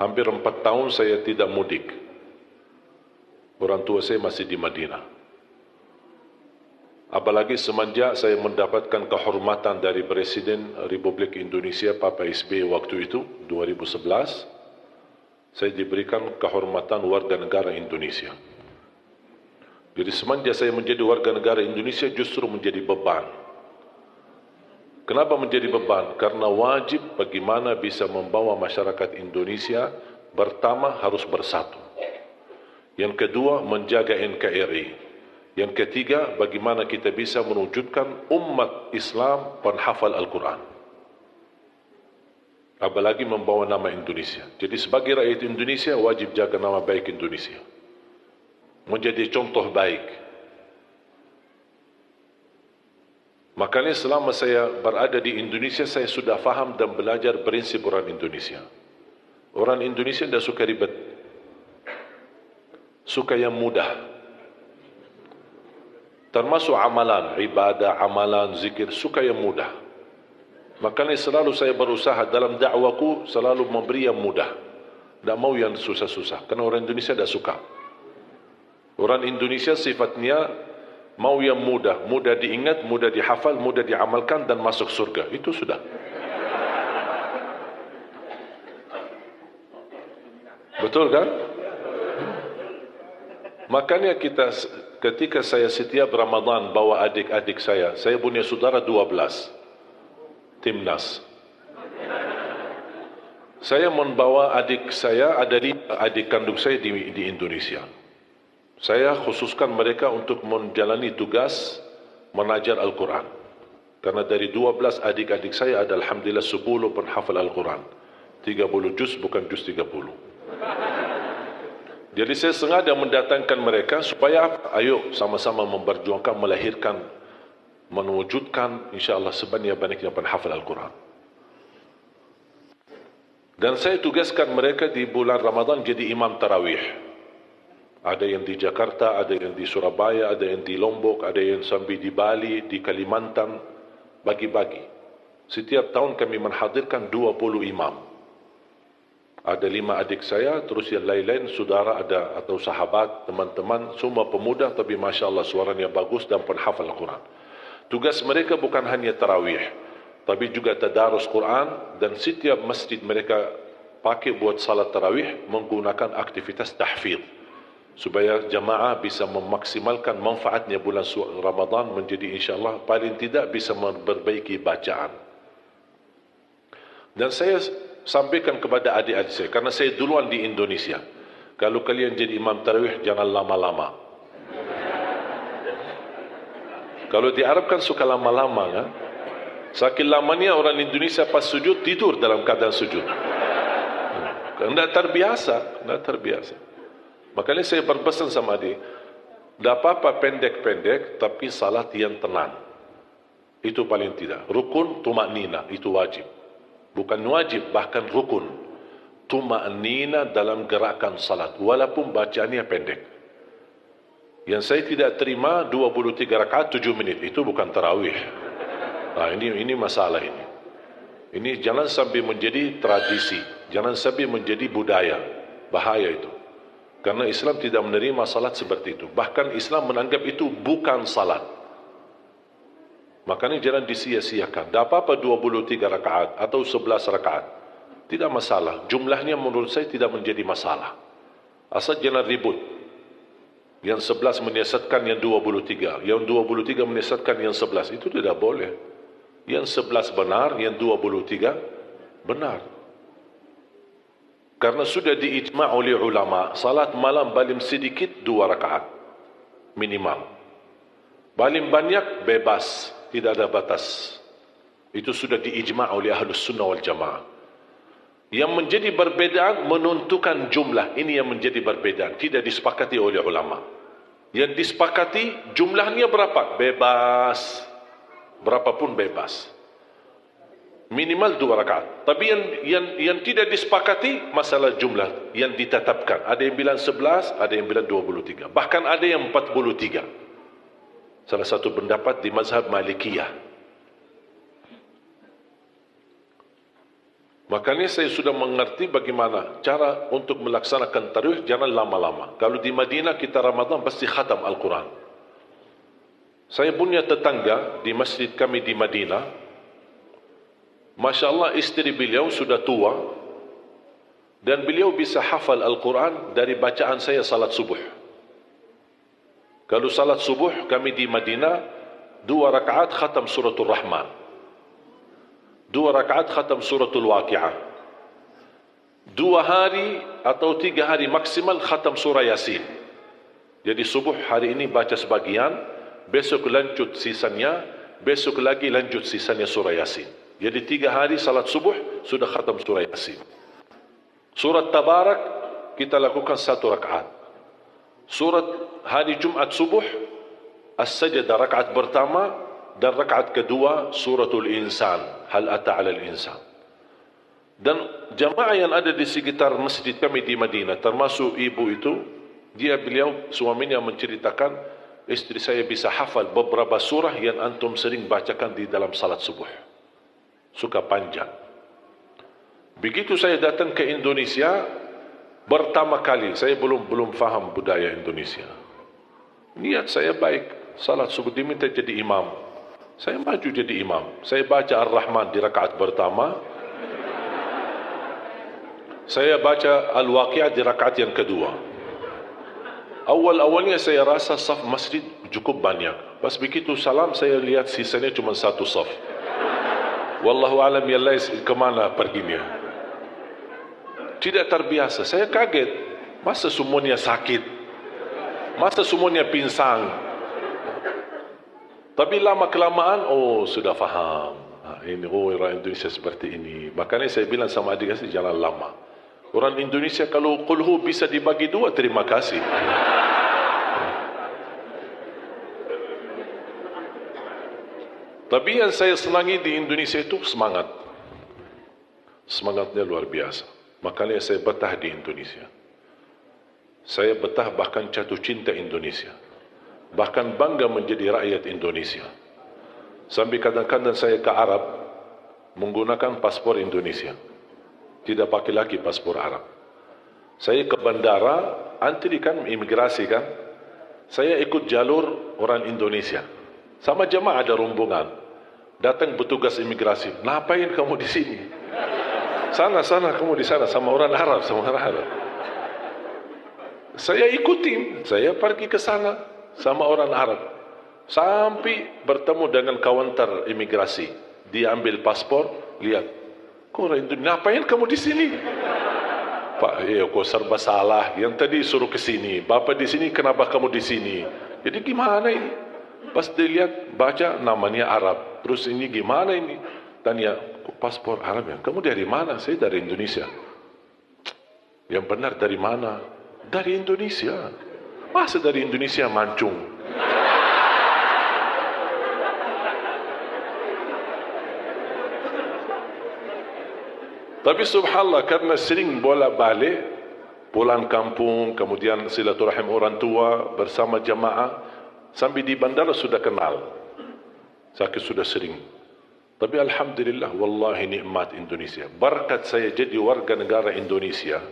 Hampir 4 tahun saya tidak mudik. Orang tua saya masih di Madinah. Apalagi semenjak saya mendapatkan kehormatan dari Presiden Republik Indonesia Papa SBY waktu itu, 2011, saya diberikan kehormatan warga negara Indonesia. Jadi semenjak saya menjadi warga negara Indonesia justru menjadi beban. Kenapa menjadi beban? Karena wajib bagaimana bisa membawa masyarakat Indonesia pertama harus bersatu. Yang kedua, menjaga NKRI. Yang ketiga, bagaimana kita bisa mewujudkan umat Islam penghafal Al-Quran. Apalagi membawa nama Indonesia. Jadi sebagai rakyat Indonesia wajib jaga nama baik Indonesia. Menjadi contoh baik. Makanya selama saya berada di Indonesia, saya sudah faham dan belajar prinsip orang Indonesia. Orang Indonesia tidak suka ribet. Suka yang mudah. Termasuk amalan, ibadah, amalan, zikir, suka yang mudah. Makanya selalu saya berusaha dalam dakwaku selalu memberi yang mudah. Tidak mau yang susah-susah. Karena orang Indonesia tidak suka. Orang Indonesia sifatnya mau yang mudah. Mudah diingat, mudah dihafal, mudah diamalkan dan masuk surga. Itu sudah. Betul kan? Makanya ketika saya setiap Ramadan bawa adik-adik saya punya saudara 12, timnas. Saya membawa adik saya, ada 5 adik kandung saya di Indonesia. Saya khususkan mereka untuk menjalani tugas mengajar Al-Quran. Karena dari 12 adik-adik saya ada alhamdulillah 10 penghafal Al-Quran. 30 juz bukan juz 30. Jadi saya sengaja mendatangkan mereka supaya ayo sama-sama memperjuangkan, melahirkan, mewujudkan insyaAllah sebanyak-banyaknya penghafal Al-Quran. Dan saya tugaskan mereka di bulan Ramadan jadi imam tarawih. Ada yang di Jakarta, ada yang di Surabaya, ada yang di Lombok, ada yang sampai di Bali, di Kalimantan, bagi-bagi. Setiap tahun kami menghadirkan 20 imam. Ada 5 adik saya, terus yang lain-lain saudara ada atau sahabat, teman-teman, semua pemuda tapi Masya Allah suaranya bagus dan penghafal Al-Quran. Tugas mereka bukan hanya tarawih, tapi juga tadarus Quran dan setiap masjid mereka pakai buat salat tarawih menggunakan aktivitas tahfidz supaya jamaah bisa memaksimalkan manfaatnya bulan Ramadan menjadi insyaAllah paling tidak bisa memperbaiki bacaan. Dan saya sampaikan kepada adik-adik saya, karena saya duluan di Indonesia, kalau kalian jadi imam tarawih jangan lama-lama. Kalau di Arab kan suka lama-lama kan? Saking lamanya orang Indonesia pas sujud tidur dalam keadaan sujud. Tidak terbiasa, tidak terbiasa. Makanya saya berpesan sama adik, tidak apa-apa pendek-pendek tapi salat yang tenang. Itu paling tidak. Rukun tumaknina itu wajib. Bukan wajib, bahkan rukun. Tuma'nina dalam gerakan salat, walaupun bacaannya pendek. Yang saya tidak terima 23 rakaat 7 menit, itu bukan tarawih. Nah, ini masalah ini. Ini jangan sampai menjadi tradisi, jangan sampai menjadi budaya. Bahaya itu. Karena Islam tidak menerima salat seperti itu. Bahkan Islam menganggap itu bukan salat. Makanya jangan disia-siakan. Tak apa-apa 23 rakaat atau 11 rakaat. Tidak masalah. Jumlahnya menurut saya tidak menjadi masalah. Asal jangan ribut. Yang 11 menyiasatkan yang 23. Yang 23 menyiasatkan yang 11. Itu tidak boleh. Yang 11 benar, yang 23 benar. Karena sudah diijma' oleh ulama, salat malam paling sedikit 2 rakaat. Minimal. Paling banyak bebas. Tidak ada batas. Itu sudah diijma' oleh Ahlus Sunnah wal Jamaah. Yang menjadi perbedaan menentukan jumlah. Ini yang menjadi perbedaan. Tidak disepakati oleh ulama. Yang disepakati jumlahnya berapa? Bebas. Berapapun bebas. Minimal 2 rakaat. Tapi yang tidak disepakati masalah jumlah yang ditetapkan. Ada yang bilang 11, ada yang bilang 23. Bahkan ada yang 43. Salah satu pendapat di mazhab Malikiyah. Makanya saya sudah mengerti bagaimana cara untuk melaksanakan tarawih, jangan lama-lama. Kalau di Madinah kita Ramadan pasti khatam Al-Quran. Saya punya tetangga di masjid kami di Madinah. Masya Allah, istri beliau sudah tua dan beliau bisa hafal Al-Quran dari bacaan saya salat subuh. Kalau salat subuh kami di Madinah, 2 rakaat khatam suratul Rahman, 2 rakaat khatam suratul Waqi'ah, 2 hari atau 3 hari maksimal khatam surah Yasin. Jadi subuh hari ini baca sebagian, besok lanjut sisanya, besok lagi lanjut sisanya surah Yasin. Jadi 3 hari salat subuh sudah khatam surah Yasin. Surat Tabarak kita lakukan 1 rakaat. Surat hari Jumat subuh As-Sajdah rakaat pertama dan rakaat kedua suratul Insan, hal ata 'alal insan. Dan jamaah yang ada di sekitar masjid kami di Madinah, termasuk ibu itu, beliau suaminya menceritakan, istri saya bisa hafal beberapa surah yang antum sering bacakan di dalam salat subuh. Suka panjang. Begitu saya datang ke Indonesia, pertama kali saya belum faham budaya Indonesia. Niat saya baik, salat subuh diminta jadi imam. Saya maju jadi imam. Saya baca Ar-Rahman di rakaat pertama. Saya baca Al-Waqi'ah di rakaat yang kedua. Awal-awalnya saya rasa saf masjid cukup banyak. Pas begitu salam saya lihat sisanya cuma 1 saf. Wallahu alam yallai kemana perginya. Tidak terbiasa. Saya kaget. Masa semuanya sakit? Masa semuanya pinsang? Tapi lama-kelamaan, sudah faham. Ini, orang Indonesia seperti ini. Makanya saya bilang sama adik saya, jangan lama. Orang Indonesia kalau qulhu bisa dibagi 2, terima kasih. Tapi yang saya senangi di Indonesia itu semangat. Semangatnya luar biasa. Makanya saya betah di Indonesia. Saya betah bahkan jatuh cinta Indonesia. Bahkan bangga menjadi rakyat Indonesia. Sampai kadang-kadang saya ke Arab menggunakan paspor Indonesia, tidak pakai lagi paspor Arab. Saya ke bandara, antri kan, imigrasi kan, saya ikut jalur orang Indonesia. Sama jemaah ada rombongan, datang petugas imigrasi, ngapain kamu di sini? Sana kamu di sana sama orang Arab, Saya ikutin, saya pergi ke sana sama orang Arab, sampai bertemu dengan kaunter imigrasi. Dia ambil paspor, lihat, kok orang Indonesia, ngapain kamu di sini? Pak, kok serba salah. Yang tadi suruh ke sini, bapak di sini, kenapa kamu di sini? Jadi gimana ini? Pas dilihat, baca namanya Arab. Terus ini gimana ini? Tanya, kok paspor Arab ya? Kamu dari mana? Saya dari Indonesia. Yang benar dari mana? Dari Indonesia. Masa dari Indonesia mancung? Tapi subhanallah, karena sering bolak-balik, pulang kampung, kemudian silaturahim orang tua bersama jamaah, sampai di bandara sudah kenal. Sakit sudah sering. Tapi alhamdulillah, wallahi nikmat Indonesia. Berkat saya jadi warga negara Indonesia,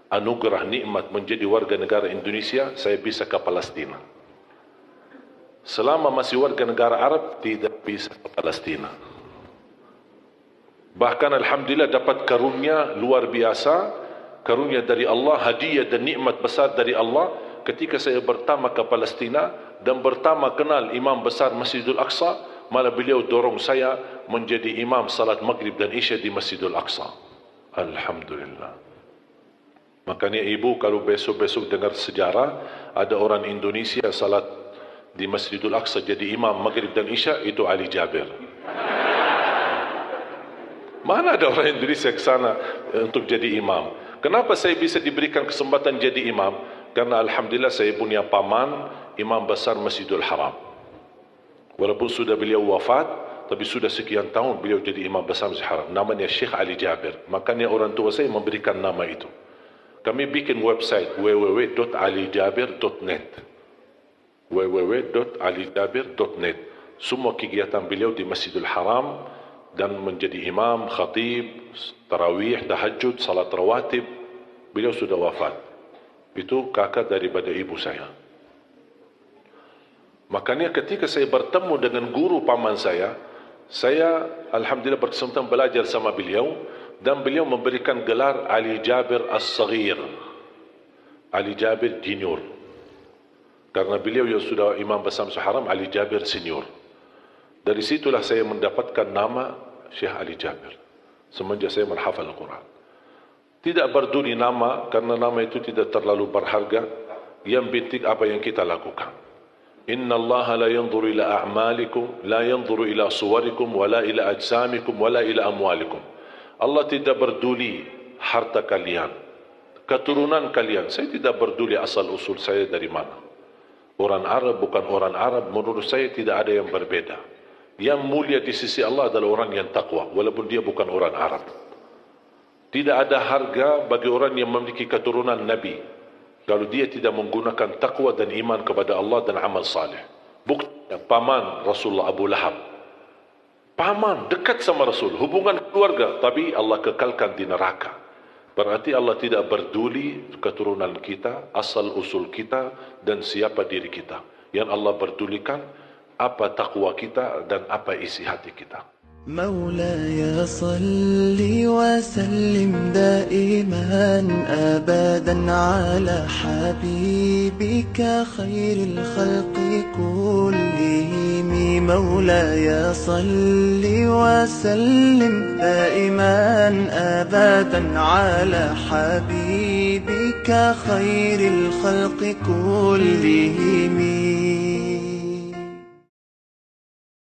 anugerah nikmat menjadi warga negara Indonesia, saya bisa ke Palestina. Selama masih warga negara Arab, tidak bisa ke Palestina. Bahkan alhamdulillah dapat karunia luar biasa, karunia dari Allah, hadiah dan nikmat besar dari Allah, ketika saya pertama ke Palestina dan pertama kenal imam besar Masjidul Aqsa, malah beliau dorong saya menjadi imam salat maghrib dan isya di Masjidul Aqsa. Alhamdulillah. Makanya ibu kalau besok-besok dengar sejarah, ada orang Indonesia salat di Masjidul Aqsa jadi imam maghrib dan isya, itu Ali Jabir. Mana ada orang Indonesia ke sana untuk jadi imam? Kenapa saya bisa diberikan kesempatan jadi imam? Karena alhamdulillah saya punya paman, imam besar Masjidul Haram. Walaupun sudah beliau wafat, tapi sudah sekian tahun beliau jadi imam besar Masjidul Haram. Namanya Syekh Ali Jabir. Makanya orang tua saya memberikan nama itu. Kami bikin website www.alijabir.net, www.alijabir.net. Semua kegiatan beliau di Masjidul Haram dan menjadi imam, khatib, tarawih, tahajud, salat rawatib. Beliau sudah wafat. Itu kakak daripada ibu saya. Makanya ketika saya bertemu dengan guru paman saya alhamdulillah berkesempatan belajar sama beliau, dan beliau memberikan gelar Ali Jabir As-Saghir, Ali Jabir Junior, karena beliau yang sudah imam besar Masjid Haram, Ali Jabir Senior. Dari situlah saya mendapatkan nama Syekh Ali Jabir semenjak saya menghafal Al-Quran. Tidak peduli nama, karena nama itu tidak terlalu berharga. Yang penting apa yang kita lakukan. Inna Allah la yanzuru ila a'malikum, la yanzuru ila suwarikum, wala ila ajsamikum, wala ila amwalikum. Allah tidak peduli harta kalian, keturunan kalian. Saya tidak peduli asal usul saya dari mana. Orang Arab bukan orang Arab, menurut saya tidak ada yang berbeda. Yang mulia di sisi Allah adalah orang yang takwa, walaupun dia bukan orang Arab. Tidak ada harga bagi orang yang memiliki keturunan Nabi kalau dia tidak menggunakan takwa dan iman kepada Allah dan amal saleh. Bukti paman Rasulullah Abu Lahab, paman dekat sama Rasul, hubungan keluarga, tapi Allah kekalkan di neraka. Berarti Allah tidak peduli keturunan kita, asal usul kita, dan siapa diri kita. Yang Allah pedulikan apa takwa kita dan apa isi hati kita. مولاي صل وسلم دائما أبدا على حبيبك خير الخلق كلهم. مولاي صل وسلم دائما أبدا على حبيبك خير الخلق كلهم.